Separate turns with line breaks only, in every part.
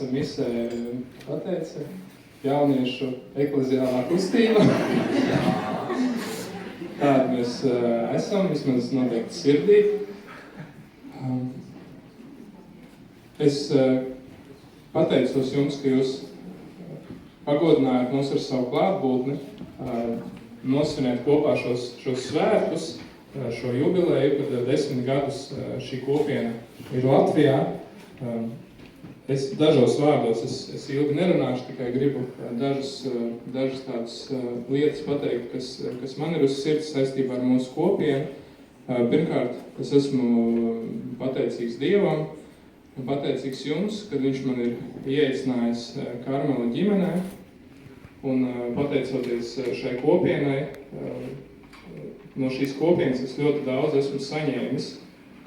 Misē pateica jauniešu ekleziālā kustība. Tāda mēs esam, vismaz noteikti sirdī. Es pateicos jums, ka jūs pagodinājāt mūs ar savu klātbūtni, nosvinēt kopā šos svētkus, šo jubileju, kad 10 gadus šī kopiena ir Latvijā. Es dažos vārdos, es ilgi nerunāšu, tikai gribu dažas tādas lietas pateikt, kas man ir uz sirds saistībā ar mūsu kopienu. Pirmkārt, es esmu pateicīgs Dievam un pateicīgs jums, kad viņš man ir ieaicinājis Karmela ģimenē. Un pateicoties šai kopienai, no šīs kopienas es ļoti daudz esmu saņēmis.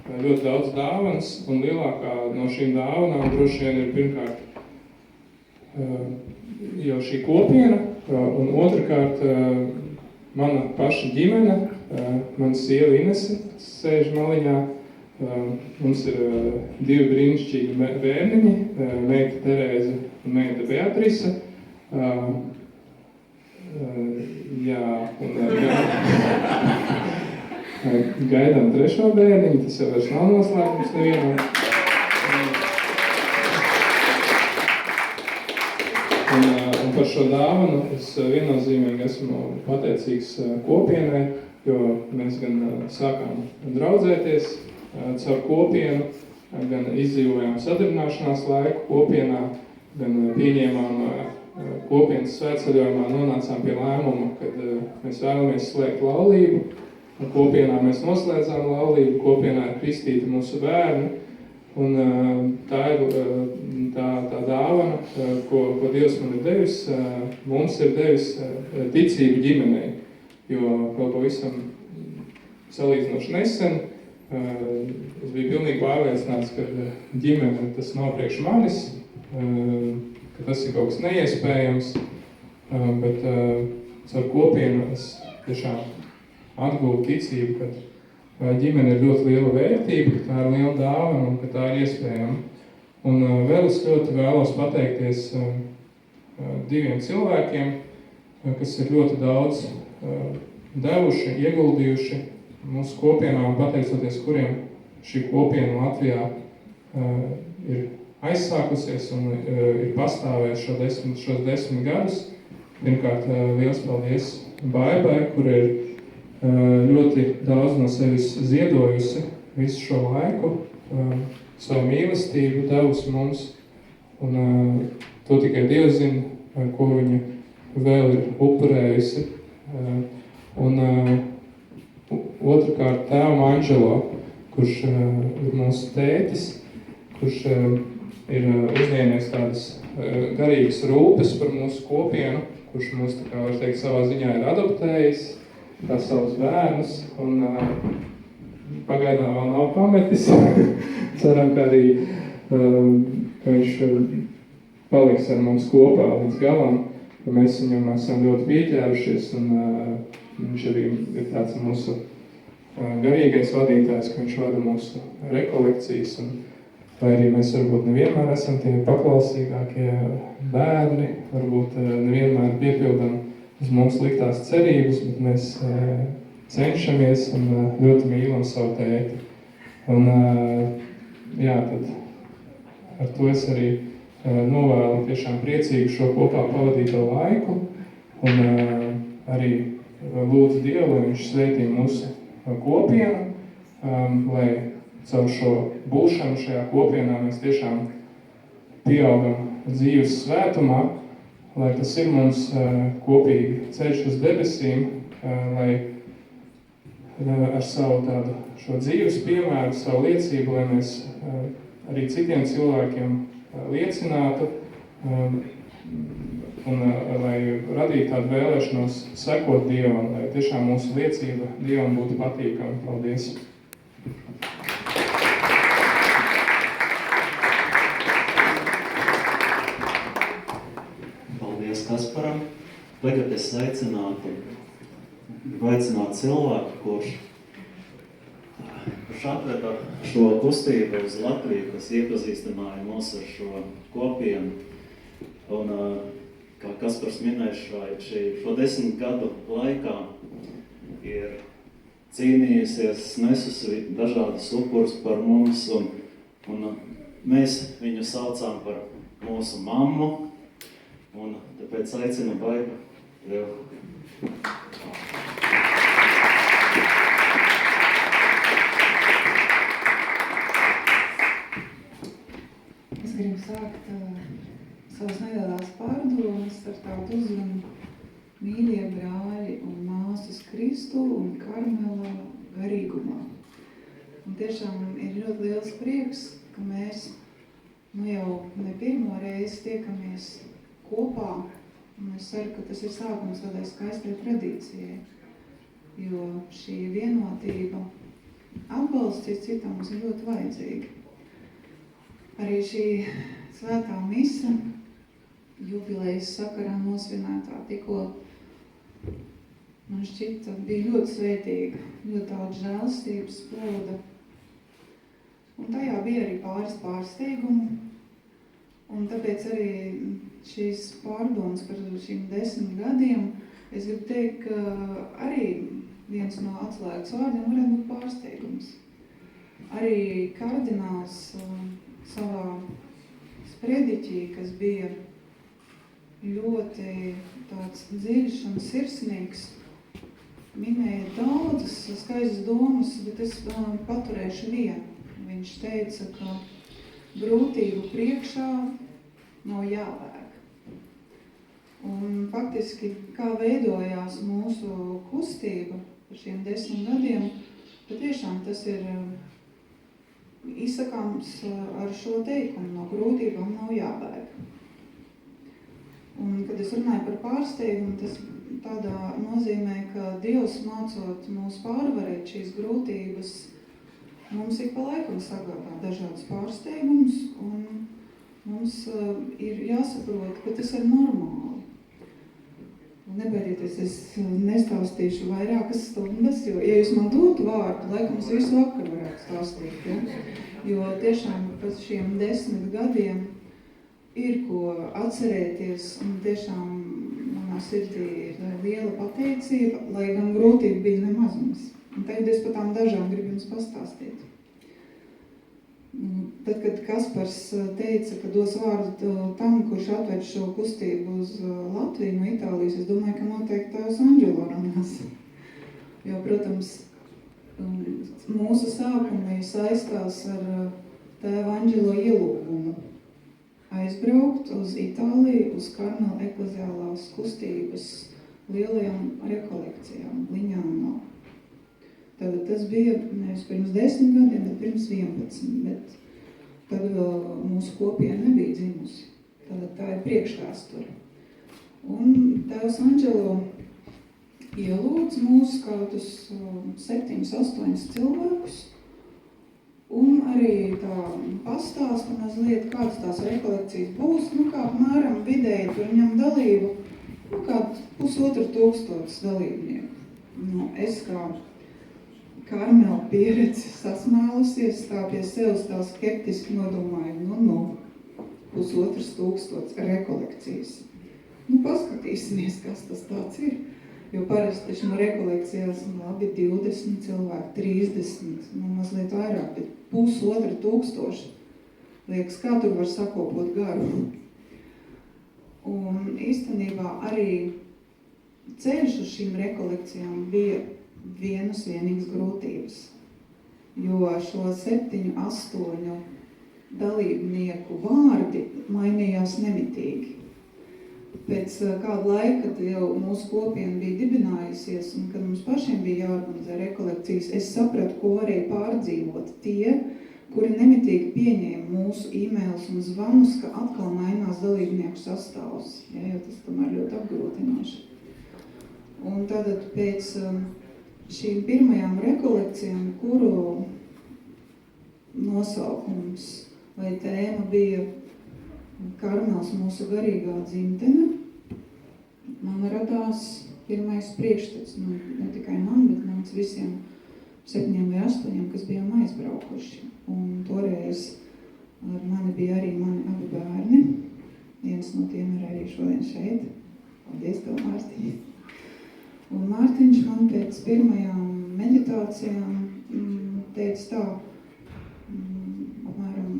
Ļoti daudz dāvanas, un lielākā no šīm dāvanām droši vien ir pirmkārt jau šī kopiena, un otrkārt mana paša ģimene, mana sieva Inese sēž maliņā. Mums ir 2 brīnišķīgi bērniņi, meita Terēze un meita Beatrice. Gaidām 3. bērniņu, tas jau vairs nav noslēgums nevienam. Un par šo dāvanu es viennozīmīgi esmu pateicīgs kopienai, jo mēs gan sākām draudzēties caur kopienu, gan izdzīvojām sadarbināšanās laiku kopienā, gan pieņēmām kopienas svētceļojumā, nonācām pie lēmuma, kad mēs vēlamies slēgt laulību. Kopienā mēs noslēdzām laulību, kopienā ir kristīti mūsu bērni, un tā ir tā dāvana, ko Dievs man ir devis, mums ir devis ticību ģimenei, jo vēl pavisam salīdzinoši nesen es biju pilnīgi pārliecināts, ka ģimene tas nav priekš manis, ka tas ir kaut kas neiespējams, bet caur kopienu es tiešām atgūt ticību, ka ģimene ir ļoti liela vērtība, ka tā ir liela dāvana un ka tā ir iespējama. Un vēl es ļoti vēlos pateikties 2 cilvēkiem, kas ir ļoti daudz devuši, ieguldījuši mūsu kopienā un pateicoties, kuriem šī kopiena Latvijā ir aizsākusies un ir pastāvējusi šos 10 gadus. Pirmkārt, liels paldies Baibai, kur ir ļoti daudz no sevis ziedojusi visu šo laiku, savu mīlestību devusi mums, un to tikai Dievs zina, ko viņa vēl ir upurējusi. Un otrkārt tēvam Anželo, kurš ir mūsu tētis, kurš ir uzņēmies tādas garīgas rūpes par mūsu kopienu, kurš mūs, tā kā var teikt, savā ziņā ir adoptējis, kā savus bērnus, un pagaidām vēl nav pametis. Ceram, ka arī ka viņš paliks ar mums kopā līdz galam, ka mēs viņam esam ļoti pieķērušies, un viņš arī ir tāds mūsu garīgais vadītājs, ka viņš vada mūsu rekolekcijas, un lai arī mēs varbūt nevienmēr esam tie paklausīgākie bērni, varbūt nevienmēr piepildam uz mums liktās cerības, bet mēs cenšamies un ļoti mīlam savu tēti. Un jā, tad ar to es arī novēlu tiešām priecīgu šo kopā pavadīto laiku un arī lūdzu Dievu, lai viņš svētī mūsu kopienu, lai caur šo būšanu šajā kopienā mēs tiešām pieaugam dzīves svētumā, lai tas ir mums kopīgi ceļš uz debesīm, lai ar savu tādu šo dzīves piemēru, savu liecību, lai mēs arī citiem cilvēkiem liecinātu un lai radītu tādu vēlēšanos sekot Dievam, lai tiešām mūsu liecība Dievam būtu patīkama. Paldies!
Paldies Kasparam! Tagad es aicinātu cilvēku, kurš atveda šo kustību uz Latviju, kas iepazīstināja mūs ar šo kopienu. Un, kā Kaspars minēja, šo 10 gadu laikā ir cīnījusies, nesusi dažādas upurus par mums, un mēs viņu saucām par mūsu mammu, un tāpēc aicinu Baibu tev.
Es gribu sākt savas nelielās pārdomas ar tādu uzrunu mīļie brāļi un māsas Kristu un Karmelā garīgumā. Un tiešām ir ļoti liels prieks, ka mēs jau ne pirmo reizi tiekamies kopā, un es ceru, ka tas ir sākums tādai skaistai tradīcijai, jo šī vienotība atbalsts cits citam mums ir ļoti vajadzīga. Arī šī svētā mise, jubilejas sakarā nosvinētā tikko, man šķita, bija ļoti svētīga, ļoti daudz žēlstības plūda. Un tajā bija arī pāris pārsteigumu, un tāpēc arī šīs pārdomas par šīm 10 gadiem, es gribu teikt, ka arī viens no atslēgas vārdiem varētu būt pārsteigums. Arī kardināls savā sprediķī, kas bija ļoti tāds dziļš un sirsnīgs, minēja daudzas skaistas domas, bet es paturēšu vienu. Viņš teica, ka grūtību priekšā nav jāvēk. Un faktiski, kā veidojās mūsu kustība par šiem 10 gadiem, patiešām tas ir izsakāms ar šo teikumu, no grūtībām nav jābēg. Un, kad es runāju par pārsteigumu, tas tādā nozīmē, ka Dievs mācot mūs pārvarēt šīs grūtības, mums ik pa laikam sagādā dažādas pārsteigumus, un mums ir jāsaprot, ka tas ir normāli. Nebaidieties, es nestāstīšu vairākas stundas, jo, ja jūs man dotu vārdu, laikam es visu vakaru varētu stāstīt, ja? Jo tiešām pēc šiem 10 gadiem ir ko atcerēties, un tiešām manā sirdī ir liela pateicība, lai gan grūtība bija nemazums. Un tagad es par tām dažām gribu jums pastāstīt. Tad, kad Kaspars teica, ka dos vārdu tam, kurš atved šo kustību uz Latviju no Itālijas, es domāju, ka noteikti tēvs Anģelo runās. Jo, protams, mūsu sākumi saistās ar tēva Anģelo ielūgumu aizbraukt uz Itāliju, uz Karmela ekleziālās kustības lielajām rekolekcijām, Liņānā. Tad tas bija nevis pirms 10 gadiem, bet pirms 11, bet tad vēl mūsu kopiena nebija dzimusi. Tad tā ir priekšvēsture. Un tēvs Anģelo ielūdz mūs kādus 7-8 cilvēkus un arī tā pastāsta mazliet, kādas tās rekolekcijas būs, kā apmēram vidēji tur ņem dalību, kā 1500 dalībnieku. Es kā Karmela pieredze sasmēlusies, tā pie sevis tā skeptiski nodomāju, 1500 rekolekcijas. Paskatīsimies, kas tas tāds ir. Jo parasti taču no rekolekcijās labi 20 cilvēki, 30, mazliet vairāk, bet 1500. Liekas, kā tur var sakopot garu. Un īstenībā arī ceļš uz šīm rekolekcijām bija vienīgas grūtības, jo šo 7-8 dalībnieku vārdi mainījās nemitīgi. Pēc kāda laika, kad jau mūsu kopiena bija dibinājusies un kad mums pašiem bija jāorganizē rekolekcijas, es sapratu, ko varēja pārdzīvot tie, kuri nemitīgi pieņēma mūsu e-mailus un zvanus, ka atkal mainās dalībnieku sastāvs, jo tas tomēr ļoti apgrūtinoši. Un tad pēc šīm pirmajām rekolekcijām, kuru nosaukums vai tēma bija Karmels mūsu garīgā dzimtene, man radās pirmais priekšstats, ne tikai man, bet mums visiem 7 vai 8, kas bijām aizbraukuši. Un toreiz ar mani bija arī mani abi bērni. Viens no tiem ir arī šodien šeit. Paldies tev, Mārtiņ. Un Mārtiņš man pēc pirmajām meditācijām teica tā, apmēram,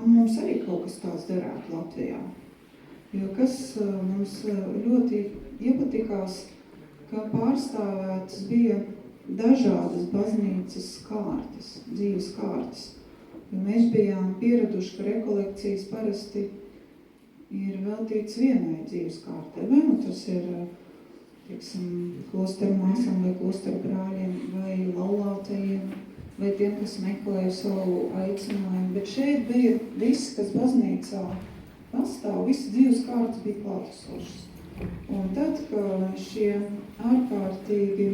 mums arī kaut kas tāds darētu Latvijā. Jo kas mums ļoti iepatikās, ka pārstāvētas bija dažādas baznīcas kārtas, dzīves kārtas. Jo mēs bijām pieraduši, ka rekolekcijas parasti ir veltīts vienai dzīves kārtai. Vai tas ir, klosteru māsām vai klosteru brāļiem, vai laulātajiem, vai tiem, kas meklē savu aicinājumu. Bet šeit bija viss, kas baznīcā pastāv, visas dzīves kārtas bija klātesošas. Un tad, kad šie ārkārtīgi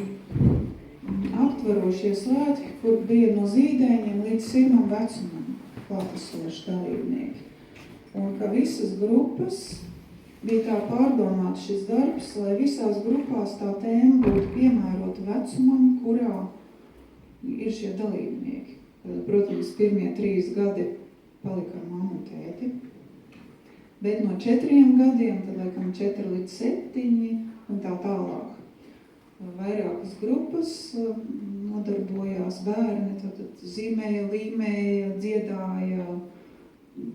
aptverošie svētki, kur bija no zīdaiņiem līdz sirmam vecumam klātesoši dalībnieki. Un ka visas grupas bija tā pārdomāts šis darbs, lai visās grupās tā tēma būtu piemērota vecumam, kurā ir šie dalībnieki. Protams, pirmie 3 gadi palika ar mammu un tēti, bet no 4 gadiem, tad laikam 4 līdz 7 un tā tālāk. Vairākas grupas nodarbojās bērni, tad zīmēja, līmēja, dziedāja,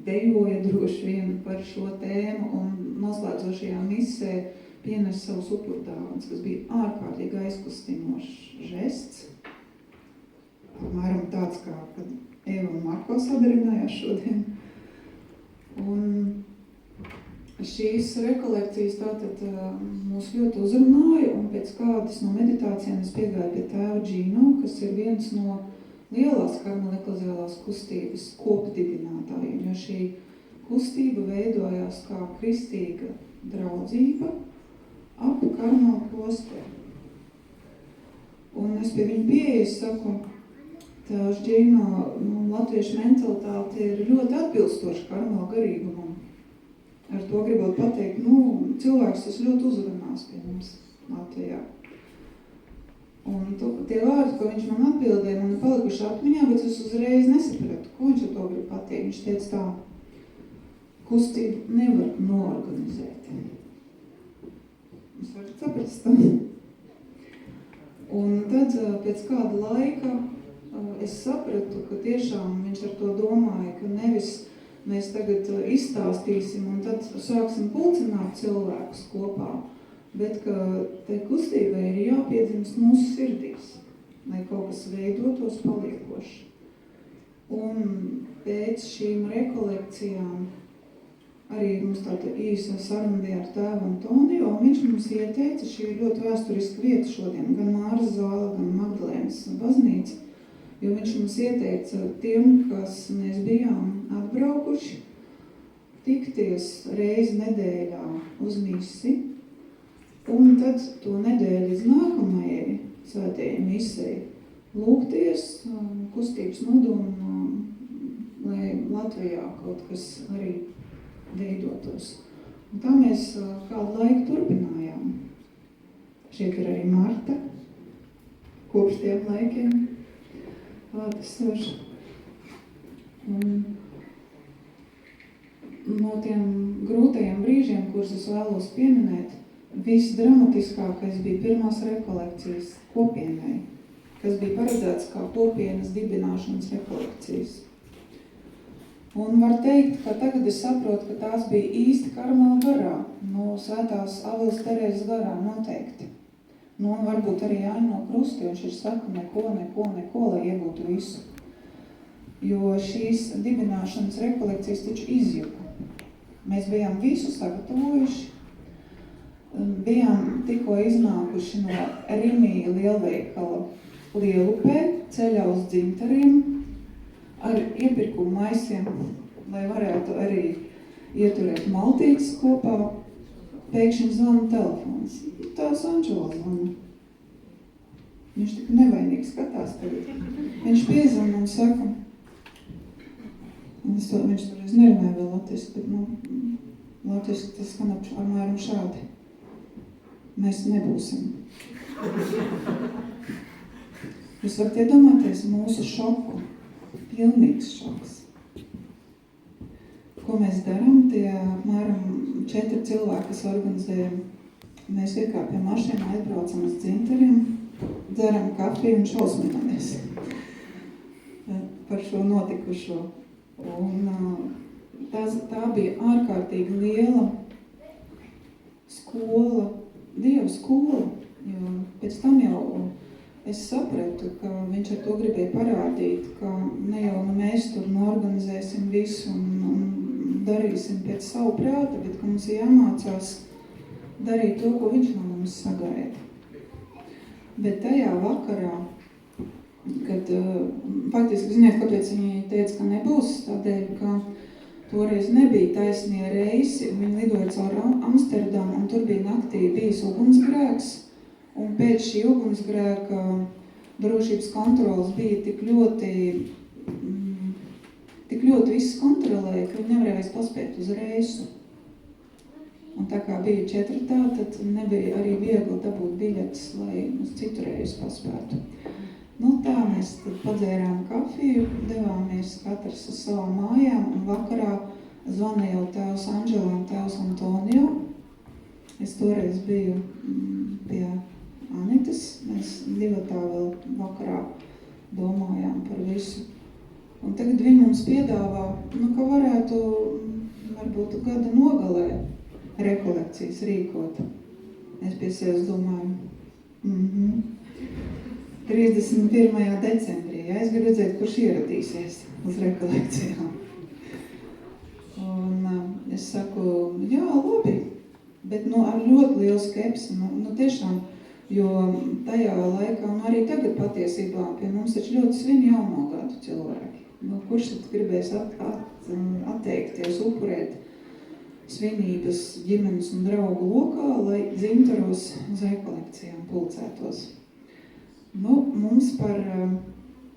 dejoja droši vien par šo tēmu un noslēdzošajā misē pienes savus upurdāvanas, kas bija ārkārtīgi aizkustinošs žests. Apmēram tāds, kā kad Eva un Marko sadarinājās šodien. Un šīs rekolekcijas tātad mūs ļoti uzrunāja, un pēc kādas no meditācijām es piegāju pie tēva Džino, kas ir viens no lielās Karmela ekleziālās kustības kopdibinātājiem, jo šī kustība veidojās kā kristīga draudzība ap Karmela klosteru. Un es pie viņa pieejas saku, tēvs Džino, latviešu mentalitāte ir ļoti atbilstoša Karmela garīgumam. Ar to gribot pateikt, cilvēks tas ļoti uzrunās pie mums Latvijā. Un tie vārdi, ko viņš man atbildēja, man ir palikuši atmiņā, bet es uzreiz nesapratu, ko viņš ar to grib pateikt. Viņš teica tā, kustību nevar noorganizēt. Jūs varat saprast tā. Un tad pēc kāda laika es sapratu, ka tiešām viņš ar to domāja, ka nevis mēs tagad izstāstīsim un tad sāksim pulcināt cilvēkus kopā, bet ka tai kustībai ir jāpiedzimst mūsu sirdīs, lai kaut kas veidotos paliekoši. Un pēc šīm rekolekcijām arī mums tāda īsa saruna bija ar tēvu Antonio, un viņš mums ieteica, šī ir ļoti vēsturiska vieta šodien, gan Māras zāle, gan Magdalēnas baznīca, jo viņš mums ieteica tiem, kas mēs bijām atbraukuši, tikties reizi nedēļā uz misi, un tad to nedēļu līdz nākamajai svētajai misei lūgties kustības nodomu lai Latvijā kaut kas arī veidotos. Un tā mēs kādu laiku turpinājām. Šeit ir arī Marta, kopš tiem laikiem klātesoša. Un no tiem grūtajiem brīžiem, kurus es vēlos pieminēt, visdramatiskākais bija pirmās rekolekcijas kopienai, kas bija paredzēts kā kopienas dibināšanas rekolekcijas. Un var teikt, ka tagad es saprotu, ka tās bija īsti Karmela garā, no Svētās Aveles Terēzes garā noteikti. Nu, un varbūt arī Jāņa no Krusta, jo viņš ir saka neko, lai iegūtu visu. Jo šīs dibināšanas rekolekcijas taču izjuka. Mēs bijām visu sagatavojuši, bijām tikko iznākuši no Rimija lielveikala Lielupē, ceļā uz Dzintariem, ar iepirkumu maisiem, lai varētu arī ieturēt maltītes kopā. Pēkšņi zvana telefons. Tās Anžela zvana. Viņš tik nevainīgi skatās tagad. Viņš piezvana un saka, un viņš toreiz nerunāja vēl latviski, bet, latviski tas skan apmēram šādi. Mēs nebūsim. Jūs varat iedomāties mūsu šoku. Pilnīgs šoks. Ko mēs darām? Tie apmēram 4 cilvēki, kas organizējam. Mēs iekāpjam mašīnā, aizbraucam uz Dzintariem, dzeram kafiju un šausminamies par šo notikušo. Un tā bija ārkārtīgi liela skola, Dieva skola, jo pēc tam jau es sapratu, ka viņš ar to gribēja parādīt, ka ne jau mēs tur norganizēsim visu un darīsim pēc savu prāta, bet ka mums ir jāmācās darīt to, ko viņš no mums sagaida. Bet tajā vakarā, kad faktiski, ziniet, kāpēc viņi teica, ka nebūs, tādēļ, ka toreiz nebija taisnie reisi, viņi lidoja caur Amsterdamu, un tur bija naktī bijis ugunsgrēks, un pēc šī ugunsgrēka drošības kontrolas bija tik ļoti viss kontrolēja, ka viņi nevarēja paspēt uz reisu. Un tā kā bija 4, tad nebija arī viegli dabūt biļetes, lai uz citu reisu paspētu. Nu tā mēs tad padzērām kafiju, devāmies katrs uz savām mājām, un vakarā zvanīja jau tēvs Anžela un tēvs Antonio. Es toreiz biju pie Anitas, mēs 2 vēl vakarā domājām par visu. Un tagad viņi mums piedāvā, ka varētu varbūt gada nogalē rekolekcijas rīkot. Es pie sevis domāju, 31. decembrī, es gribu redzēt, kurš ieradīsies uz rekolekcijām. Un es saku, jā, labi, bet ar ļoti lielu skepsi, tiešām, jo tajā laikā, un arī tagad patiesībā, pie mums taču ļoti svin jauno gadu cilvēki. Kurš tad gribēs atteikties, upurēt svinības ģimenes un draugu lokā, lai Dzintaros uz rekolekcijām pulcētos. Mums par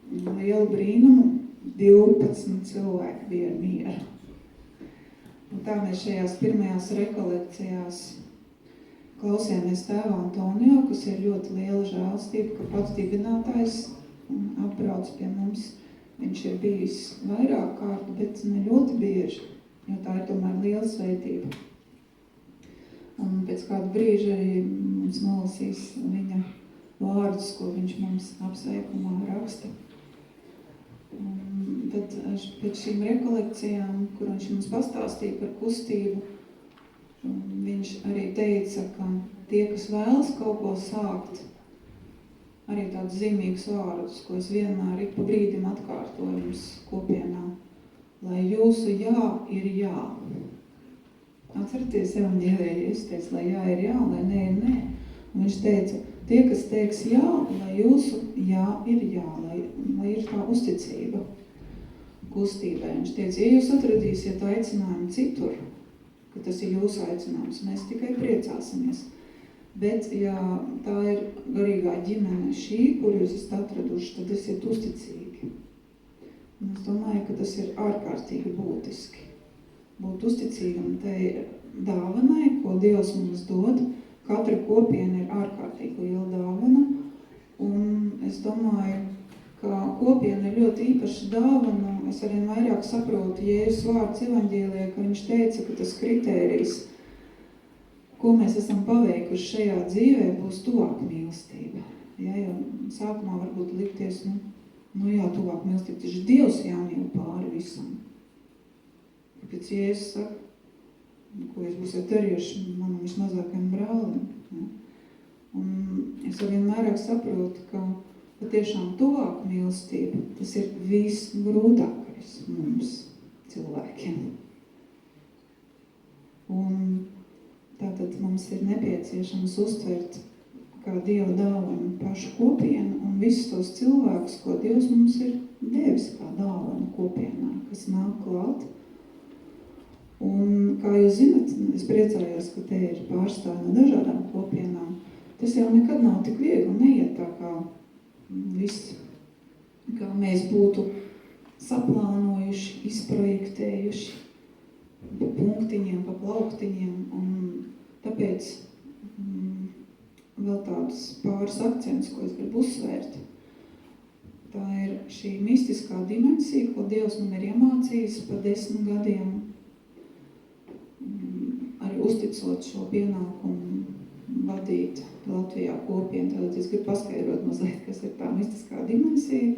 lielu brīnumu 12 cilvēki bija ar mieru. Un tā mēs šajās pirmajās rekolekcijās klausījāmies tēva Antonio, kas ir ļoti liela žēlastība, ka pats dibinātājs atbrauc pie mums. Viņš ir bijis vairāk kārtu, bet ne ļoti bieži, jo tā ir tomēr liela svētība. Un pēc kāda brīža arī mums nolasīs viņa vārdus, ko viņš mums apsveikumā raksta. Un tad pēc šīm rekolekcijām, kur viņš mums pastāstīja par kustību, viņš arī teica, ka tie, kas vēlas kaut ko sākt, arī tādus zīmīgus vārdus, ko es vienmēr ik pa brīdim atkārtoju jums kopienā, lai jūsu jā ir jā. Atceraties evaņģēlijā, es teicu, lai jā ir jā, lai nē ir nē. Un viņš teica, tie, kas teiks jā, lai jūsu jā ir jā, lai ir tā uzticība kustībai. Viņš teica, ja jūs atradīsiet aicinājumu citur, ka tas ir jūsu aicinājums, mēs tikai priecāsimies. Bet, ja tā ir garīgā ģimene šī, kur jūs esat atraduši, tad esiet uzticīgi. Un es domāju, ka tas ir ārkārtīgi būtiski. Būt uzticīgam tai dāvanai, ko Dievs mums dod. Katra kopiena ir ārkārtīgi liela dāvana. Un es domāju, ka kopiena ir ļoti īpaša dāvana. Es arvien vairāk saprotu Jēzus vārds evaņģēlijā, ka viņš teica, ka tas kritērijs, ko mēs esam paveikuši šajā dzīvē, būs tuvāk mīlestība. Ja, jo sākumā varbūt likties, tuvāk mīlestība, taču Dievs jāmīl pāri visam. Kāpēc Jēzus saka, ko jūs būsiet darījuši manam vismazākajam brālim. Ja? Un es arvien vairāk saprotu, ka patiešām tuvāk mīlestība, tas ir visgrūtākais mums, cilvēkiem. Un tātad mums ir nepieciešams uztvert kā Dieva dāvanu pašu kopienu un visus tos cilvēkus, ko Dievs mums ir devis kā dāvanu kopienā, kas nāk klāt. Un, kā jūs zinat, es priecājos, ka te ir pārstāvi no dažādām kopienām. Tas jau nekad nav tik viegli, neiet tā kā viss, kā mēs būtu saplānojuši, izprojektējuši pa punktiņiem, pa plauktiņiem. Un tāpēc vēl tādus pāris akcentus, ko es gribu uzsvērt. Tā ir šī mistiskā dimensija, ko Dievs man ir iemācījis pa 10 gadiem, arī uzticot šo pienākumu vadīt Latvijā kopienu. Tātad es gribu paskaidrot mazliet, kas ir tā mistiskā dimensija.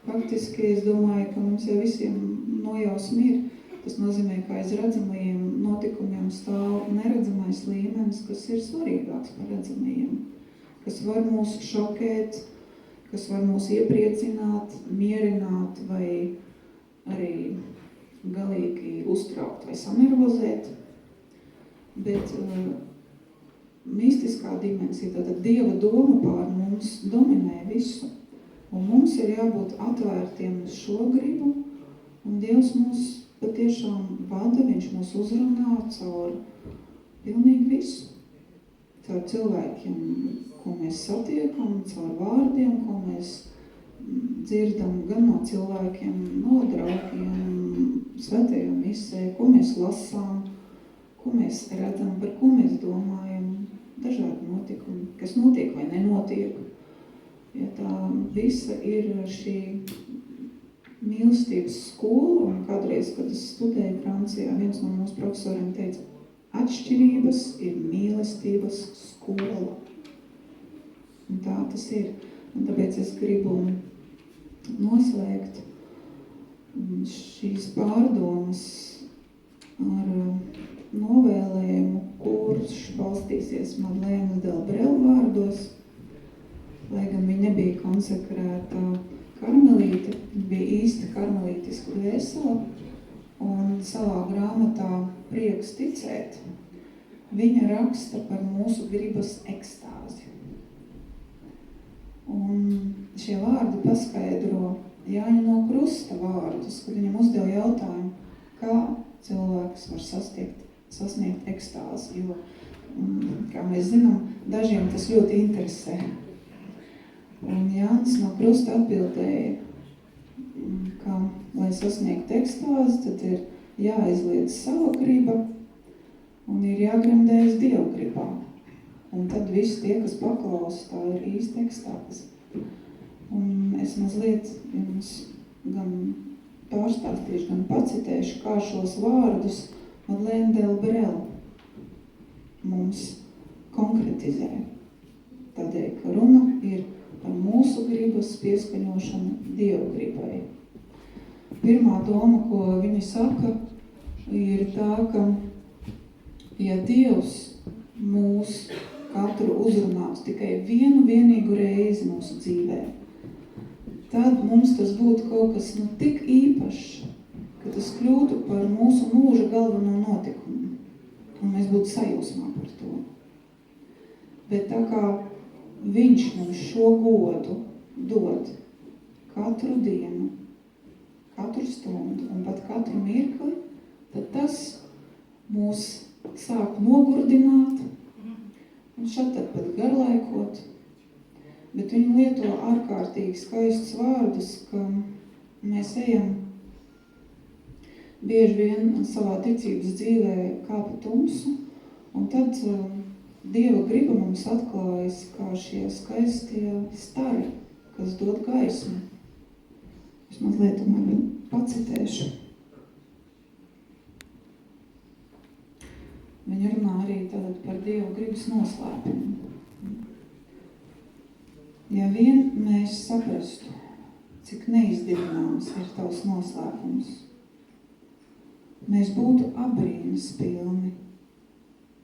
Faktiski es domāju, ka mums jau visiem nojausmi ir. Tas nozīmē, ka aiz redzamajiem notikumiem stāv neredzamais līmenis, kas ir svarīgāks par redzamajiem, kas var mūs šokēt, kas var mūs iepriecināt, mierināt vai arī galīgi uztraukt vai sanervozēt. Bet mistiskā dimensija, tātad Dieva doma pār mums dominē visu. Un mums ir jābūt atvērtiem uz šo gribu, un Dievs mūs patiešām vada, viņš mūs uzrunā caur pilnīgi visu. Caur cilvēkiem, ko mēs satiekam, caur vārdiem, ko mēs dzirdam gan no cilvēkiem, no draugiem, svētajām misē, ko mēs lasām, ko mēs redzam, par ko mēs domājam, dažādi notikumi, kas notiek vai nenotiek. Ja tā visa ir šī mīlestības skola, un kādreiz, kad es studēju Francijā, viens no mūsu profesoriem teica, atšķirības ir mīlestības skola. Un tā tas ir. Un tāpēc es gribu noslēgt šīs pārdomas ar novēlējumu, kurš balstīsies Madlēnas Delbrel vārdos, lai gan viņa nebija konsekrēta karmelīte, bija īsta karmelītiska dvēsele, un savā grāmatā Prieks ticēt, viņa raksta par mūsu gribas ekstāzi. Un šie vārdi paskaidro Jāņa no Krusta vārdus, kad viņam uzdeva jautājumu, kā cilvēks var sasniegt ekstāzi, jo, kā mēs zinām, dažiem tas ļoti interesē. Un Jānis no Krusta atbildēja, ka, lai sasniegtu ekstāzi, tad ir jāizliedz sava griba un ir jāgremdējas Dieva gribā. Un tad visi tie, kas paklausa, tā ir īsta ekstāze. Un es mazliet jums gan pārstāstīšu, gan pacitēšu, kā šos vārdus Madlēna Delbrel mums konkretizē. Tādēļ, ka runa ir par mūsu gribas pieskaņošanu Dieva gribai. Pirmā doma, ko viņi saka, ir tā, ka ja Dievs mūs katru uzrunās tikai vienīgu reizi mūsu dzīvē, tad mums tas būtu kaut kas tik īpašs, ka tas kļūtu par mūsu mūža galveno notikumu, un mēs būtu sajūsmā par to. Bet tā kā viņš mums šo godu dod katru dienu, katru stundu un pat katru mirkli, tad tas mūs sāk nogurdināt un šad tad pat garlaikot. Bet viņi lieto ārkārtīgi skaistus vārdus, ka mēs ejam bieži vien savā ticības dzīvē kāpa tumsu, un tad Dieva griba mums atklājas kā šie skaistie stari, kas dod gaismu. Es mazliet tomēr pacitēšu. Viņa runā arī tātad par Dieva gribas noslēpumu. Ja vien mēs saprastu, cik neizdibināms ir tavs noslēpums, mēs būtu abrīnas pilni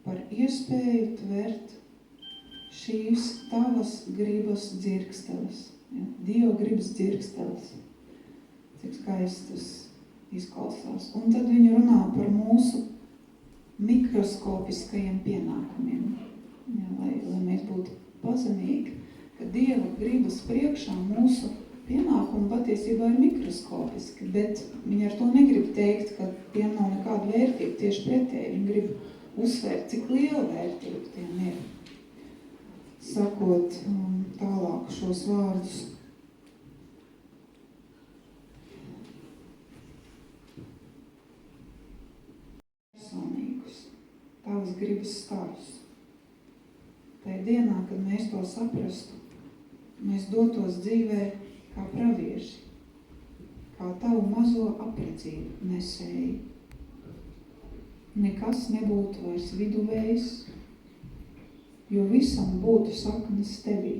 par iespēju tvert šīs tavas gribas dzirksteles. Ja? Dieva gribas dzirksteles. Cik skaistas izklausās. Un tad viņa runā par mūsu mikroskopiskajiem pienākumiem. Ja? Lai mēs būtu pazemīgi, ka Dieva gribas priekšā mūsu pienākumi patiesībā ir mikroskopiski, bet viņa ar to negrib teikt, ka tiem nav nekāda vērtība, tieši pretēji. Viņa grib uzsvērt, cik liela vērtība tiem ir. Sakot tālāk šos vārdus. Personīgus, tavas gribas starus. Tajā dienā, kad mēs to saprastu, mēs dotos dzīvē kā pravieši, kā tavu mazo apliecību nesēji. Nekas nebūtu vairs viduvējs, jo visam būtu saknes tevī.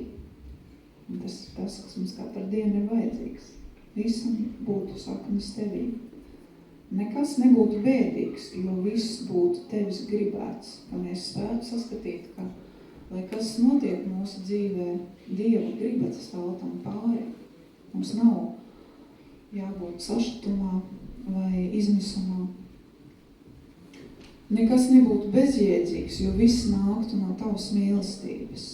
Un tas ir tas, kas mums katru dienu ir vajadzīgs. Visam būtu saknes tevī. Nekas nebūtu bēdīgs, jo viss būtu tevis gribēts, ka mēs spētu saskatīt, ka, lai kas notiek mūsu dzīvē, Dieva griba tas veltam pāri. Mums nav jābūt sašutumā vai izmisumā. Nekas nebūtu bezjēdzīgs, jo viss nāktu no tavas mīlestības.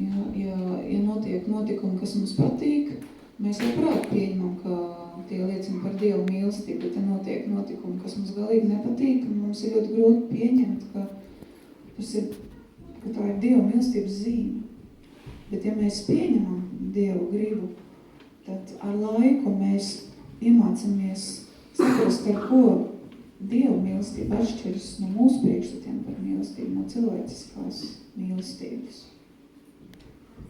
Ja notiek notikumi, kas mums patīk, mēs labprāt pieņemam, ka tie liecina par Dievu mīlestību, bet ja notiek notikumi, kas mums galīgi nepatīk, un mums ir ļoti grūti pieņemt, ka tā ir Dieva mīlestības zīme. Bet ja mēs pieņemam Dievu gribu, tad ar laiku mēs iemācamies saprast, ar ko Dieva mīlestība atšķiras no mūsu priekšstatiem par mīlestību, no cilvēciskās mīlestības.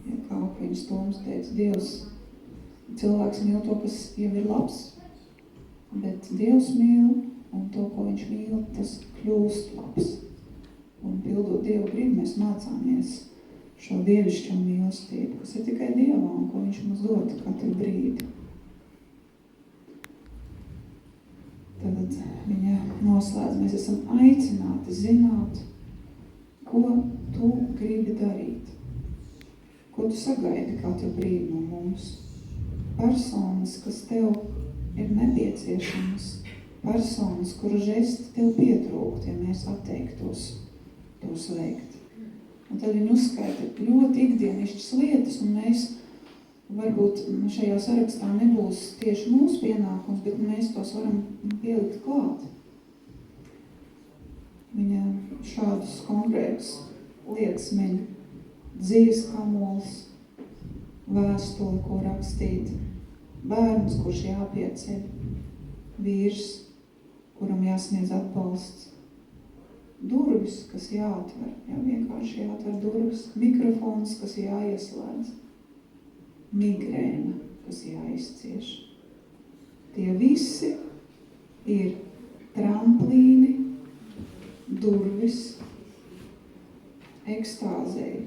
Ja, kā Akviņš Toms teica, cilvēks mīl to, kas jau ir labs, bet Dievs mīl, un to, ko viņš mīl, tas kļūst labs. Un pildot Dievu gribu, mēs mācāmies šo dievišķo mīlestību, kas ir tikai Dievā, un ko viņš mums dod katru brīdi. Tad viņa noslēdz, mēs esam aicināti zināt, ko tu gribi darīt, ko tu sagaidi katru brīdi no mums. Personas, kas tev ir nepieciešamas, personas, kuru žesti tev pietrūkt, ja mēs atteiktos tos veikt. Un tad viņi uzskaita ļoti ikdienišķas lietas, un mēs varbūt šajā sarakstā nebūs tieši mūsu pienākums, bet mēs tos varam pielikt klāt. Viņa šādus konkrētus lietas min dzīves kamols, vēstuli, ko rakstīt, bērns, kurš jāpieceļ, vīrs, kuram jāsniedz atbalsts, durvis, kas jāatver, vienkārši jāatver durvis, mikrofons, kas jāieslēdz, migrēna, kas jāizcieš. Tie visi ir tramplīni, durvis, ekstāzei.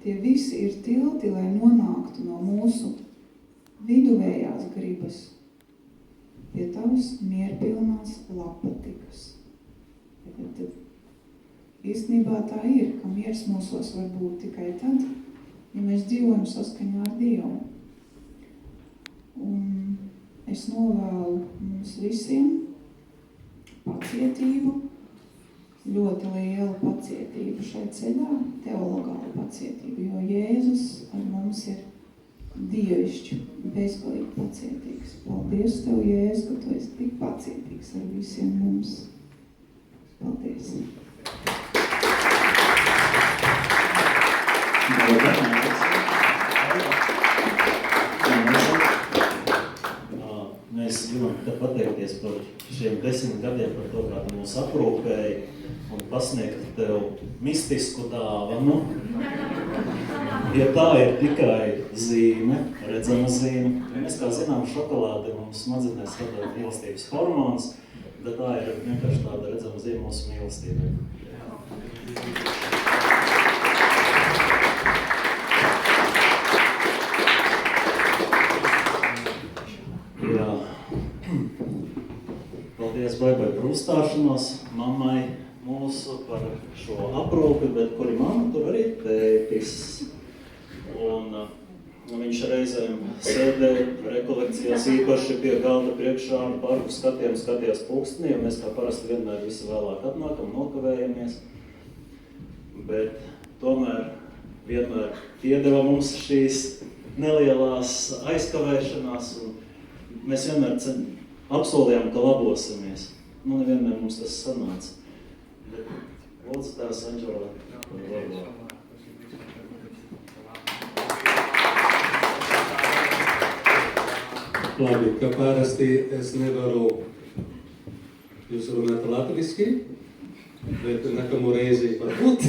Tie visi ir tilti, lai nonāktu no mūsu viduvējās gribas pie tavas mierpilnās labpatikas. Tad īstenībā tā ir, ka miers mūsos var būt tikai tad, ja mēs dzīvojam saskaņā ar Dievu. Un es novēlu mums visiem pacietību, ļoti lielu pacietību šai ceļā, teologālu pacietību, jo Jēzus ar mums ir dievišķi, bezgalīgi pacietīgs. Paldies Tev, Jēzus, ka Tu esi tik pacietīgs ar visiem mums. Paldies!
Mēs gribam pateikties par šiem 10 gadiem, par to, kā tu mūs aprūpēji un pasniegt tev mistisku dāvanu. Ja tā ir tikai zīme, redzama zīme, mēs kā zinām, šokolāde mums smadzenēs rada mīlestības hormons, bet tā ir vienkārši tāda redzama zīme mūsu mīlestībai. Jā. Paldies Baibai par uzstāšanos, mammai mūsu par šo aprūpi, bet kuri mamma tur arī tētis. Un viņš reizēm sēdēja rekolekcijās īpaši pie galda priekšā un parku skatījās pulkstenī, un mēs kā parasti vienmēr visi vēlāk atnākam, nokavējamies. Bet tomēr vienmēr piedeva mums šīs nelielās aizkavēšanās, un mēs vienmēr apsolījām, ka labosimies. Nevienmēr mums tas sanāca. Bet lūdzu tās Anģela par vārdu.
Labi, kā parasti es nevaru jūs runāt latviski, bet nākamo reizi varbūt.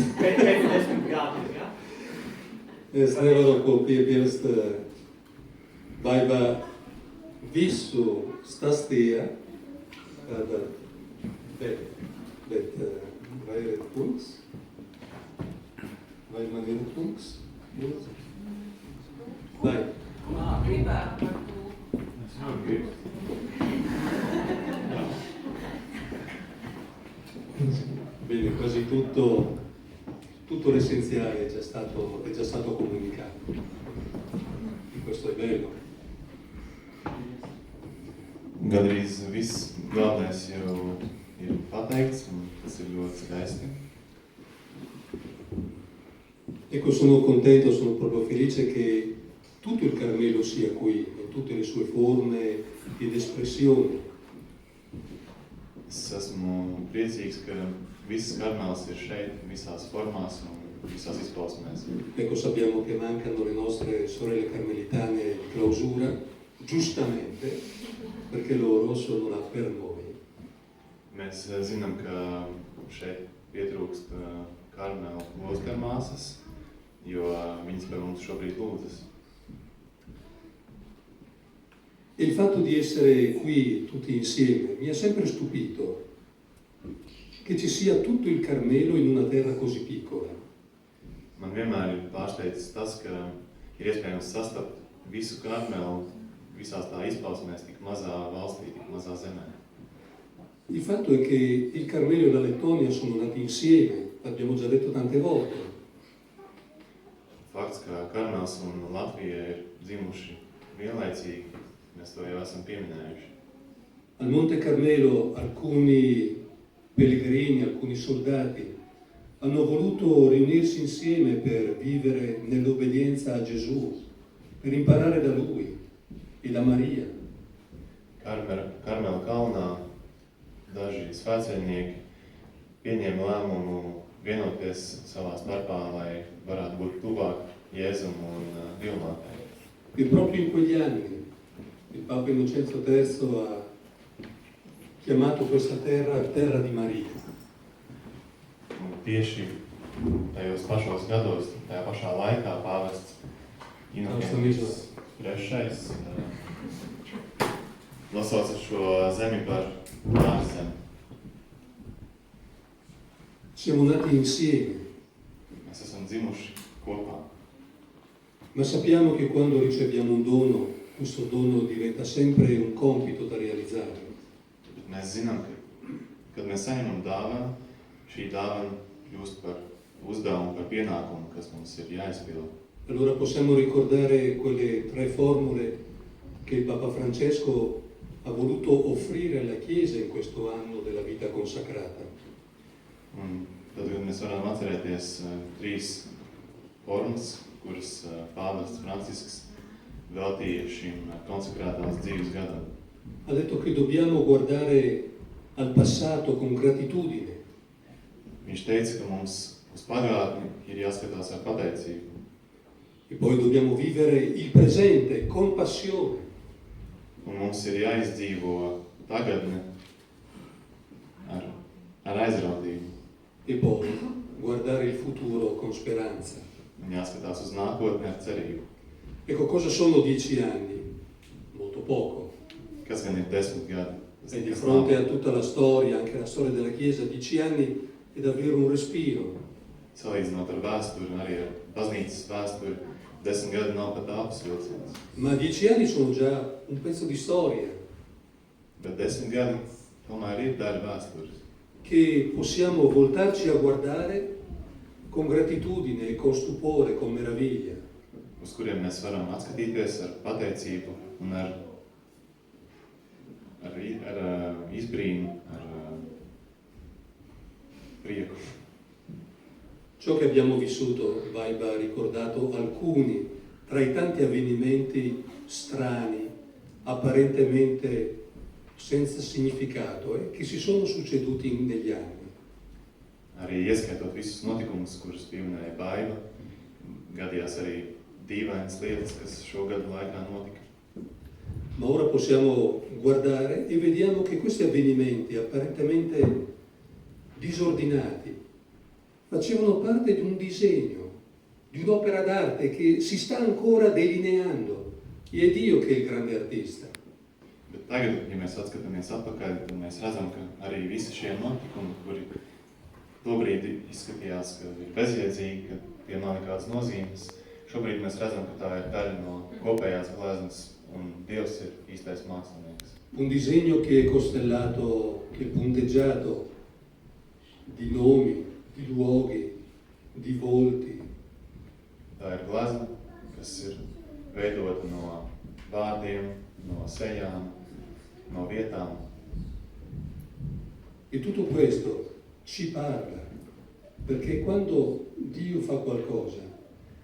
Es nevaru ko piebilst. Baiba visu stāstīja, bet vai ir kungs? Vai man ir kungs? Vai?
Gribētu.
Bene, quasi tutto l'essenziale è già stato comunicato. E questo è bello.
Gandrīz viss galvenais jau ir pateikts, un tas ir ļoti skaisti.
Ecco, sono contento, sono proprio felice che tutto il Carmelo sia qui, in tutte le sue forme ed espressioni.
Es esmu priecīgs, ka viss Karmels ir šeit, visās formās un visās izpausmēs.
Ecco, sappiamo che mancano le nostre sorelle carmelitane di clausura, giustamente, perché loro sono là per noi.
Mēs zinām, ka šeit pietrūkst Karmela lozgarmāsas, jo viņas par mums šobrīd lūdzas.
E il fatto di essere qui tutti insieme mi ha sempre stupito, che ci sia tutto il Carmelo in una terra così piccola.
Man vienmēr ir pārsteidzis tas, ka ir iespējams sastapt visu Karmelu visās tā izpausmēs tik mazā valstī, tik mazā zemē.
Il fatto è che il Carmelo e la Lettonia sono nati insieme, l'abbiamo già detto tante volte.
Fakts, ka Karmels un Latvija ir dzimuši vienlaicīgi, mēs to jau esam pieminējuši.
Al Monte Carmelo alcuni pellegrini, alcuni soldati hanno voluto riunirsi insieme per vivere nell'obbedienza a Gesù, per imparare da Lui e da Maria.
Karmela kalnā daži svētceļnieki pieņēma lēmumu vienoties savā starpā, lai varētu būt tuvāk Jēzum un Dievmātei.
E proprio in quegli anni il Papa Innocenzo III ha chiamato questa terra di Maria.
Un tieši tajos pašos gados, tajā pašā laikā pāvests Inokents III nosauca šo zemi par ārzemi.
Siamo nati insieme,
Mēs esam dzimuši kopā.
ma sappiamo che quando riceviamo un dono, questo dono diventa sempre un compito da realizzare.
Bet mēs zinām, ka, kad mēs saņemam dāvanu, šī dāvana kļūst par uzdevumu, par pienākumu, kas mums ir jāizpilda.
Allora possiamo ricordare quelle 3 formule che il Papa Francesco ha voluto offrire alla Chiesa in questo anno della vita consacrata.
Un tad, kad mēs varam atcerēties 3 formas, kuras pāvests Francisks veltīja šim konsekrētās dzīves gadam.
Ha detto che dobbiamo guardare al passato con gratitudine,
Viņš teica, ka mums uz pagātni ir jāskatās ar pateicību.
e poi dobbiamo vivere il presente con passione.
Un mums ir jāizdzīvo tagadni ar aizrautību.
e poi guardare il futuro con speranza.
Un jāskatās uz nākotni ar cerību.
Ecco, cosa sono 10 anni? Molto poco.
Kas gan ir 10 gadi? Tas
E di
nekas
fronte
nav.
a tutta la storia, anche la storia della Chiesa, 10 anni è davvero un respiro.
Salīdzinot ar vēsturi, arī ar baznīcas vēsturi, 10 gadi nav pat apsvilciens.
Ma 10 anni sono già un pezzo di storia
Bet 10 gadi tomēr ir daļa vēstures,
che possiamo voltarci a guardare con gratitudine, con stupore, con meraviglia.
uz kuriem mēs varam atskatīties ar pateicību un ar izbrīnu, ar prieku.
Ciò che abbiamo vissuto, Vaiba ha ricordato alcuni tra i tanti avvenimenti strani, apparentemente senza significato, che si sono succeduti negli anni.
Arī ieskaitot visus notikumus, kurus pieminēja Baiva, gadījās arī dīvainas lietas, kas šo gadu laikā notika.
Ma ora possiamo guardare e vediamo che questi avvenimenti apparentemente disordinati facevano parte di un disegno, di un'opera d'arte che si sta ancora delineando. E è Dio che è il grande artista.
Bet tagad, ja mēs atskatāmies atpakaļ, tad mēs redzam, ka arī visi šie notikumi, kuri tobrīd izskatījās, ka ir bezjēdzīgi, ka tie nav nekādas nozīmes, šobrīd mēs redzam, ka tā ir daļa no kopējās gleznas un Dievs ir īstais mākslinieks.
Un disegno che è costellato, che è punteggiato di nomi, di luoghi, di volti.
Tā ir glezna, kas ir veidota no vārdiem, no sejām, no vietām.
E tutto questo ci parla, perché quando Dio fa qualcosa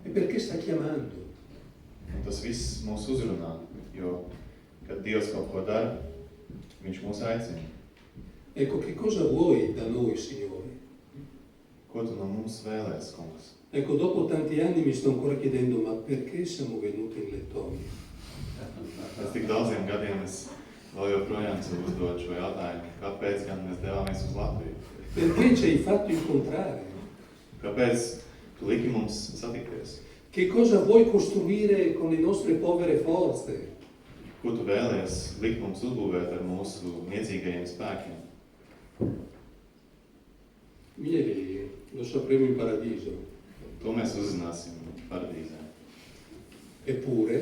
è perché sta chiamando.
Un tas viss mūs uzrunā, jo, kad Dievs kaut ko dara, Viņš mūs aicina.
Ecco, che cosa vuoi da noi, Signore?
Ko tu no mums vēlēs, kungs?
Ecco, dopo tanti anni mi sto ancora chiedendo, ma perché siamo venuti in Lettonia?
Pēc tik daudziem gadiem es vēl joprojām sev uzdodu šo jautājumu, kāpēc gan mēs devāmies uz Latviju?
Perché ci hai fatto incontrare?
Kāpēc tu liki mums satikties?
Che cosa vuoi costruire con le nostre povere forze?
Ko tu vēlies likt mums uzbūvēt ar mūsu niecīgajiem spēkiem?
Mieli, lo sapremo in paradiso.
To mēs uzzināsim paradīzē.
Eppure,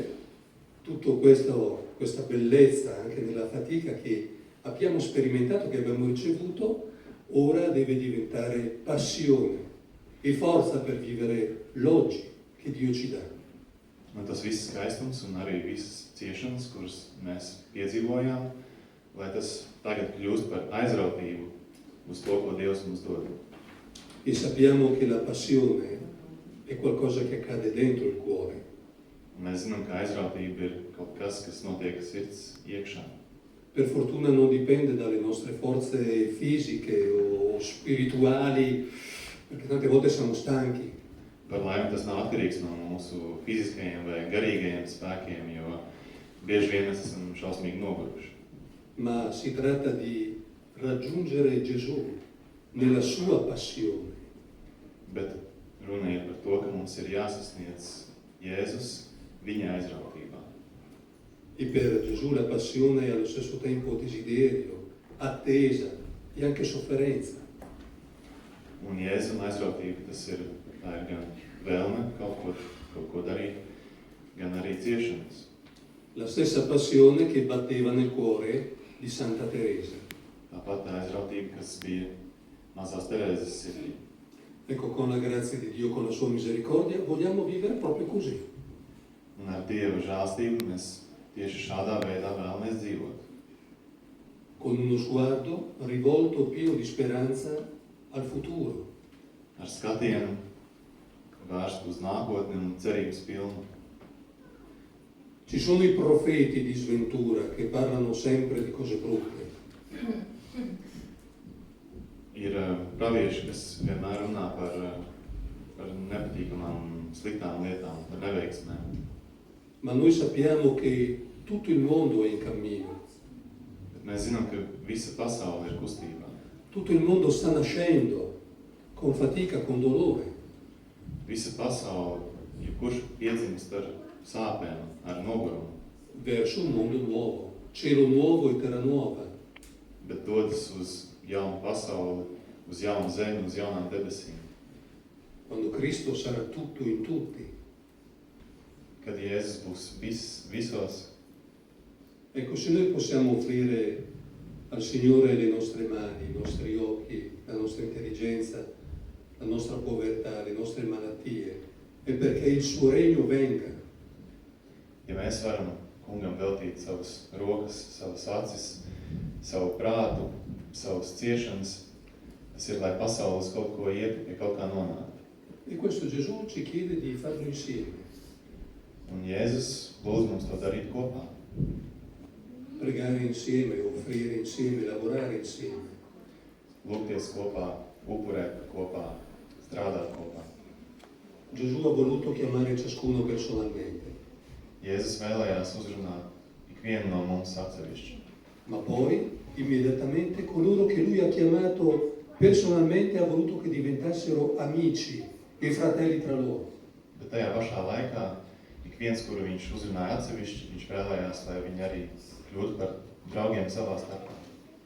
tutto questo, questa bellezza anche nella fatica che abbiamo sperimentato, che abbiamo ricevuto, ora deve diventare passione e forza per vivere l'oggi che Dio ci dà.
Un tas viss skaistums un arī visas ciešanas, kuras mēs piedzīvojām, lai tas tagad kļūst par aizrautību uz to, ko Dievs mums dod.
E sappiamo che la passione è qualcosa che accade dentro il cuore.
Un mēs zinām, ka aizrautība ir kaut kas notiek sirds iekšā.
Per fortuna non dipende dalle nostre forze fisiche o spirituali, perché tante volte siamo stanchi.
Par laimi tas nav atkarīgs no mūsu fiziskajiem vai garīgajiem spēkiem, jo bieži vien mēs esam šausmīgi noguruši.
Ma si tratta di raggiungere Gesù nella sua passione.
Bet runa ir par to, ka mums ir jāsasniedz Jēzus viņa aizrautībā.
E per Gesù la passione è allo stesso tempo desiderio, attesa e anche sofferenza.
Un Jēzum aizrautība tas ir, tā ir gan vēlme kaut ko darīt, gan arī ciešanas.
La stessa passione che batteva nel cuore di Santa Teresa.
Tāpat tā aizrautība, kas bija mazās Terēzes sirdī.
Ecco, con la grazia di Dio, con la sua misericordia, vogliamo vivere proprio così.
Un ar Dieva žēlstību mēs tieši šādā veidā vēlamies dzīvot.
Con uno sguardo rivolto pieno di speranza al futuro.
Ar skatienu vērst uz nākotni un cerības pilnu.
Ci sono i profeti di sventura che parlano sempre di cose brutte.
Ir pravieši, kas vienmēr runā par nepatīkamām, sliktām lietām, par neveiksmēm.
Ma noi sappiamo che tutto il mondo è in cammino.
Bet Mēs zinām, ka visa pasaule ir kustībā.
Tutto il mondo sta nascendo con fatica, con dolore.
Visa pasaule, jebkurš piedzimst ar sāpēm, ar nogurumu,
Verso un mondo nuovo, cielo nuovo e terra nuova.
bet dodas uz jaunu pasauli, uz jaunu zemi, uz jaunām debesīm.
Quando Cristo sarà tutto in tutti.
Kad Jēzus būs visos,
Ecco, se noi possiamo offrire al Signore le nostre mani, i nostri occhi, la nostra intelligenza, la nostra povertà, le nostre malattie, è perché il suo regno venga.
ja mēs varam kungam veltīt savas rokas, savas acis, savu prātu, savas ciešanas, tas ir, lai pasaules kaut ko iet, pie kaut kā nonāk.
E questo Gesù ci chiede di farlo insieme.
Un Jēzus lūdz mums to darīt kopā.
Pregare insieme, offrire insieme, lavorare insieme.
Lūgties kopā, upurēt kopā, strādāt kopā.
Gesù ha voluto chiamare ciascuno personalmente,
Jēzus vēlējās uzrunāt ikvienu no mums atsevišķi.
ma poi immediatamente coloro che lui ha chiamato personalmente ha voluto che diventassero amici e fratelli tra loro.
Bet tajā pašā laikā ik viens, kuru viņš uzrunāja atsevišķi, viņš vēlējās, lai viņi arī kļūtu par draugiem savā starpā.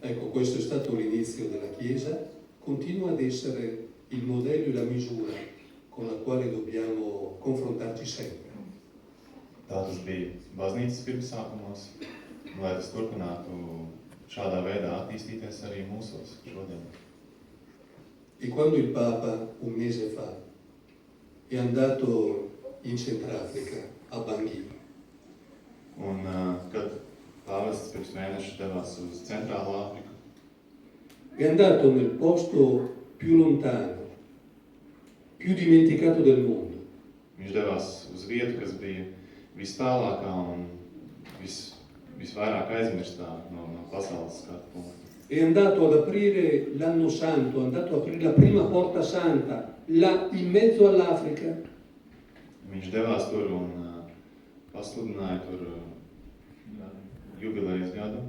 Ecco, questo è stato l'inizio della Chiesa, continua ad essere il modello e la misura con la quale dobbiamo confrontarci sempre.
Tā tas bija baznīcas pirmsākumos, un lai tas turpinātu šādā veidā attīstīties arī mūsos šodien.
E quando il Papa un mese fa è andato in Centrafrica, a Bangui,
Un kad pāvests pirms mēneša devās uz Centrālo Āfriku,
è andato nel posto più lontano, più dimenticato del mondo,
viņš devās uz vietu, kas bija vistālākā un visvairāk aizmirstā no pasaules skatu punkta.
è andato ad aprire l'anno santo, è andato ad aprire la prima porta santa, là in mezzo all'Africa,
Viņš devās tur un pasludināja tur jubilejas gadu,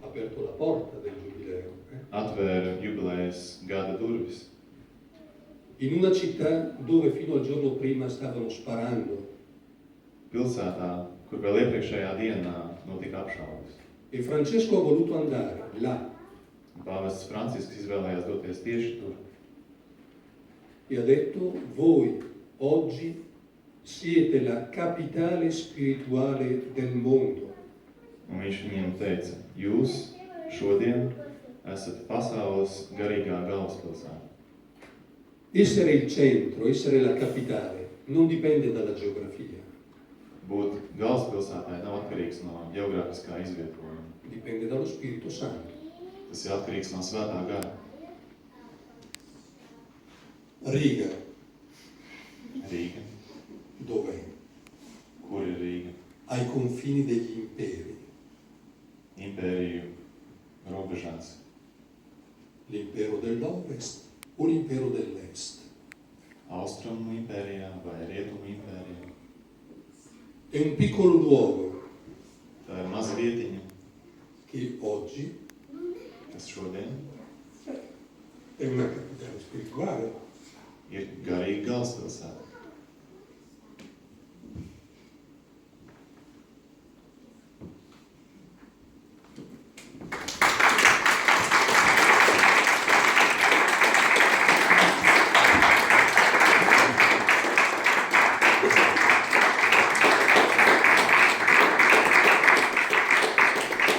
ha aperto la porta del Giubileo,
atvēra jubilejas gada durvis
in una città dove fino al giorno prima stavano sparando.
pilsētā, kur vēl iepriekšējā dienā notika apšaubes.
E Francesco ha voluto andare là
Pāvests Francisks izvēlējās doties tieši tur.
e ha detto: voi oggi siete la capitale spirituale del mondo.
Un viņš viņiem teica, jūs šodien esat pasaules garīgā galvaspilsēta.
Essere il centro, essere la capitale, non dipende dalla geografia,
Būt galvaspilsētai nav atkarīgs no geogrāfiskā izvietojuma.
dipende dallo Spirito Santo.
Tas ir atkarīgs no svētā gara.
Riga,
Rīga.
dov'è?
Kur ir Rīga?
Ai confini degli imperi.
Impēriju robežās.
L'impero dell'Ovest o l'impero dell'Est.
Austrumu impērijā vai Rietumu impērijā.
È un piccolo luogo
Tā ir maza vietiņa,
che oggi
kas šodien
è una capitale spirituale.
ir garīga galvaspilsēta.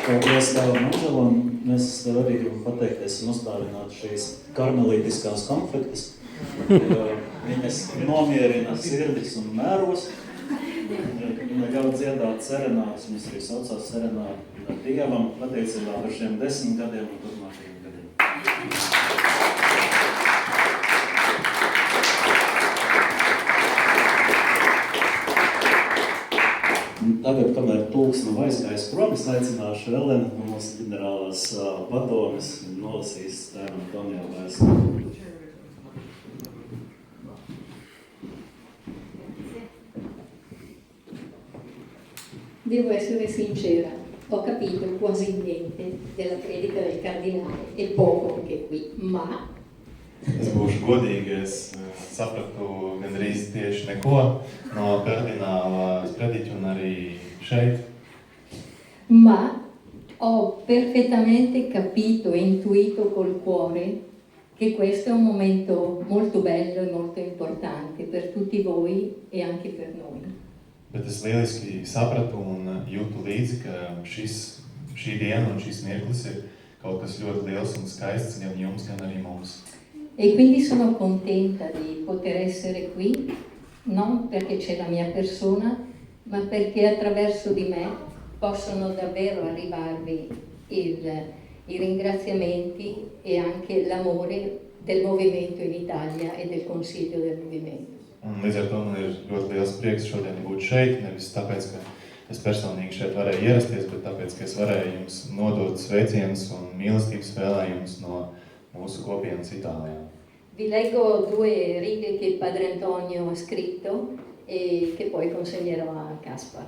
Paldies Tēvam Anželam. Mēs tev arī gribam pateikties un uzstāvināt šīs karmelītiskās konfliktes. Viņas nomierina sirdis un mēros. Viņa ļauj dziedāt serenātus. Viņas arī saucās serenātu Dievam pateicībā par šiem 10 gadiem un turpmākajiem gadiem. Tagad, kamēr tulks nav aizgājis prom, es aicināšu Elenu no mūsu ģenerālās padomes un nolasīs tēvam Antonijā vēstuli.
Devo essere sincera, ho capito quasi niente della predica del cardinale e poco anche qui, ma
Es būšu godīgi, es sapratu gandrīz tieši neko no kardināla sprediķa un arī šeit.
ma ho perfettamente capito e intuito col cuore che questo è un momento molto bello e molto importante per tutti voi e anche per noi.
Bet es lieliski sapratu un jūtu līdzi, ka šī diena un šis mirklis ir kaut kas ļoti liels un skaists gan jums, gan arī mums.
E quindi sono contenta di poter essere qui, non perché c'è la mia persona, ma perché attraverso di me possono davvero arrivarvi i ringraziamenti e anche l'amore del movimento in Italia e del Consiglio del Movimento.
Un līdz ar to man ir ļoti liels prieks šodien būt šeit, nevis tāpēc, ka es personīgi šeit varēju ierasties, bet tāpēc, ka es varēju jums nodot sveicienus un mīlestības vēlējumus no mūsu kopienas Itālijā.
Vi leggo 2 righe che il Padre Antonio ha scritto e che poi consegnerò a Kaspar.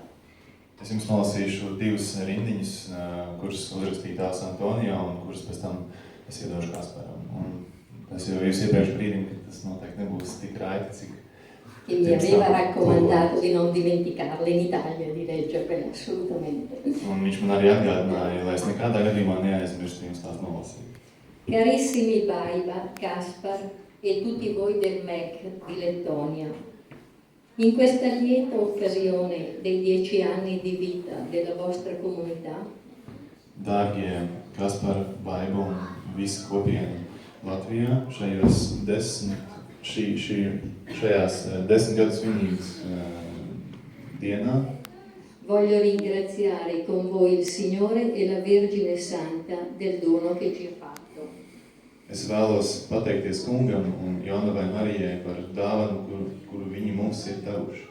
Es jums nolasīšu 2 rindiņas, kuras uzrakstīja tās Antonijā un kuras pēc tam es iedošu Kasparam. Un es jau jūs iepriekš brīdim, ka tas noteikti nebūs tik raiti, cik
Che mi aveva raccomandato di non dimenticarle in Italia, di leggerle assolutamente.
Un viņš man arī atgādināja, lai es nekādā gadījumā neaizmirstu jums tās nolasīt.
Carissimi Baiba, Kaspar e tutti voi del MEC di Lettonia, in questa lieta occasione dei 10 anni di vita della vostra comunità,
Dārgie Kaspar, Baiba un visa kopiena Latvijā šajās 10 gadu svinības dienā,
voglio ringraziare con voi il Signore e la Vergine Santa del dono che ci ha fatto.
es vēlos pateikties kungam un Jaunavai Marijai par dāvanu, kuru viņi mums ir devuši.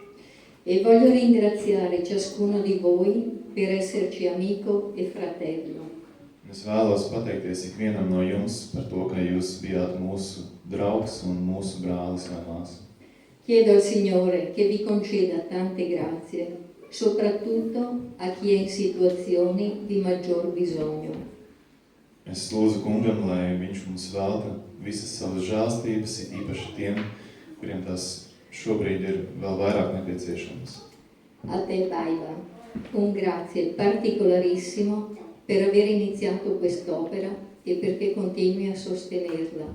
E voglio ringraziare ciascuno di voi per esserci amico e fratello.
Es vēlos pateikties ikvienam no jums par to, ka jūs bijāt mūsu draugs un mūsu brālis vai māsa.
Chiedo al Signore che vi conceda tante grazie, soprattutto a chi è in situazioni di maggior bisogno.
Es lūdzu kungam, lai viņš mums velta visas savas žēlstības, īpaši tiem, kuriem tas šobrīd ir vēl vairāk nepieciešams.
A te, Baiba, un grazie particolarissimo per aver iniziato quest'opera e perché continui a sostenerla.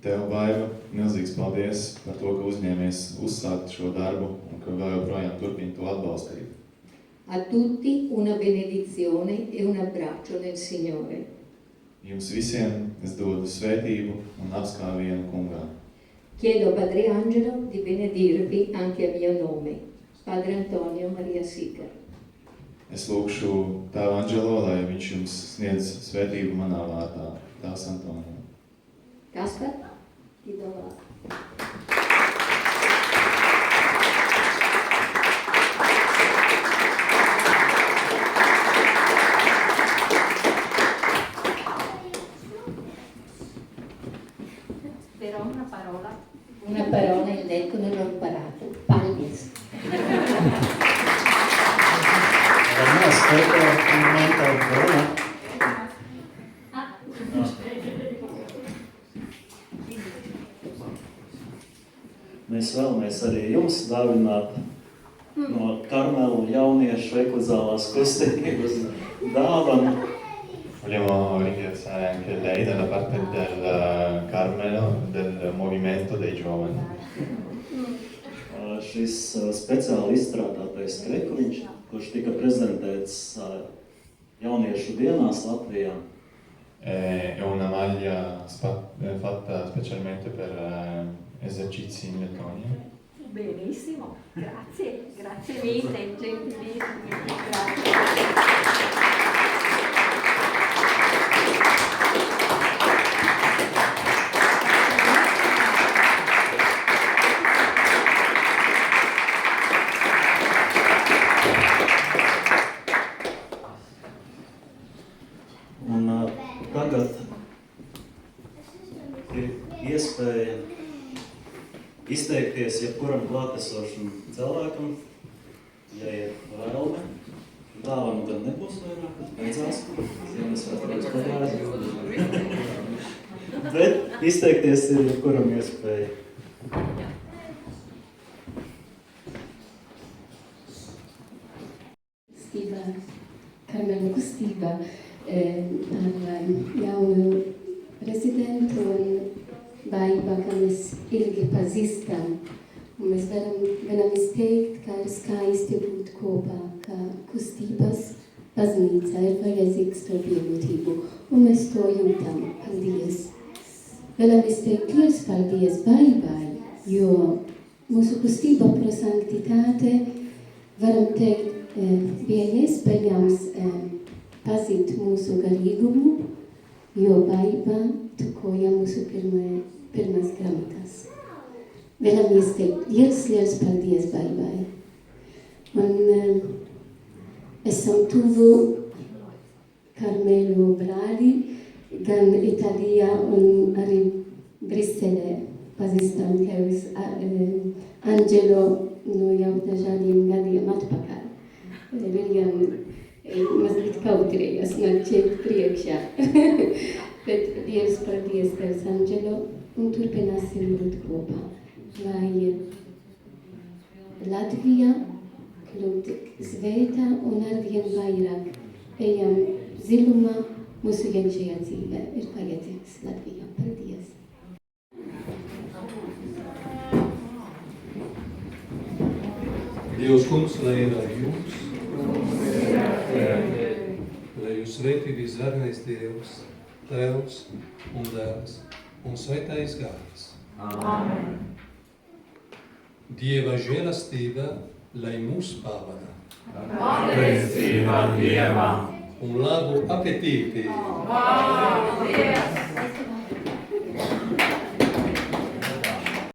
Tev, Baiba, milzīgs paldies par to, ka uzņēmies uzsākt šo darbu un ka vēl joprojām turpini to atbalstīt.
A tutti una benedizione e un abbraccio nel Signore.
Jums visiem es dodu svētību un apskāvienu kungā.
Chiedo a Padre Angelo di benedirvi anche a mio nome, Padre Antonio Maria Sica.
Es lūkšu Tēvu Anģelo, lai viņš jums sniedz svētību manā vārdā, Tēvs Antonio.
Kaspar, ti do la...
Però una parola.
Una parola in letto non l'ho imparato, pallis.
Mēs vēlamies arī jums dāvināt no Karmelu jauniešu eklezālās kustības dāvanu.
Vogliamo ringraziare anche lei dalla parte del Carmelo, del movimento dei giovani.
Šis speciāli izstrādātais krekuliņš, kurš tika prezentēts jauniešu dienās Latvijā.
È una maglia fatta specialmente per esercizi in Lettonia.
Benissimo, grazie, grazie mille, gentilissimi, grazie.
Un tagad ir iespēja izteikties jebkuram klātesošam cilvēkam, ja ir vēlme, Dāvanu gan nebūs vairāk, beidzās. Ziemassvētku pagājuši. Bet izteikties ir jebkuram iespēja.
Kustība, Karmelu kustība ar jaunu prezidentu un baiba, ka mēs ilgi pazīstam. Un mēs varam izteikt, ka ir skaisti būt kopā, ka kustības baznīca ir vajadzīgs to pievienotību. Un mēs to jūtam. Paldies! Varam izteikt liels paldies baibai, jo mūsu kustība pro sanktitāte, varam teikt, bija iespējams pazīt mūsu garīgumu, jo baiba tukoja mūsu pirmās grāmatas. Varam izteikt liels paldies baibai. Un esam tuvu Karmelu brāli, gan Itālijā un arī Briselē pazīstam tevis Angelo no jau dažādiem gadiem atpakaļ. Viņam mazliet kautrējas nākt šeit priekšā. Bet liels paldies tevis, Angelo, un turpināsim būt kopā. Lai Latvija kļūtu svēta un arvien vairāk ejam zilumā mūsu iekšējā dzīvē. Ir vajadzīgs Latvijā. Paldies!
Dievs kungs, lai ir ar jums, lai jūs svētī visvarenais Dievs, Tēvs un Dēls un Svētais Gars. Amen. Dieva žēlastība, lai mūs pavada.
Pateicība Dievam!
Un labu apetīti!
Paldies!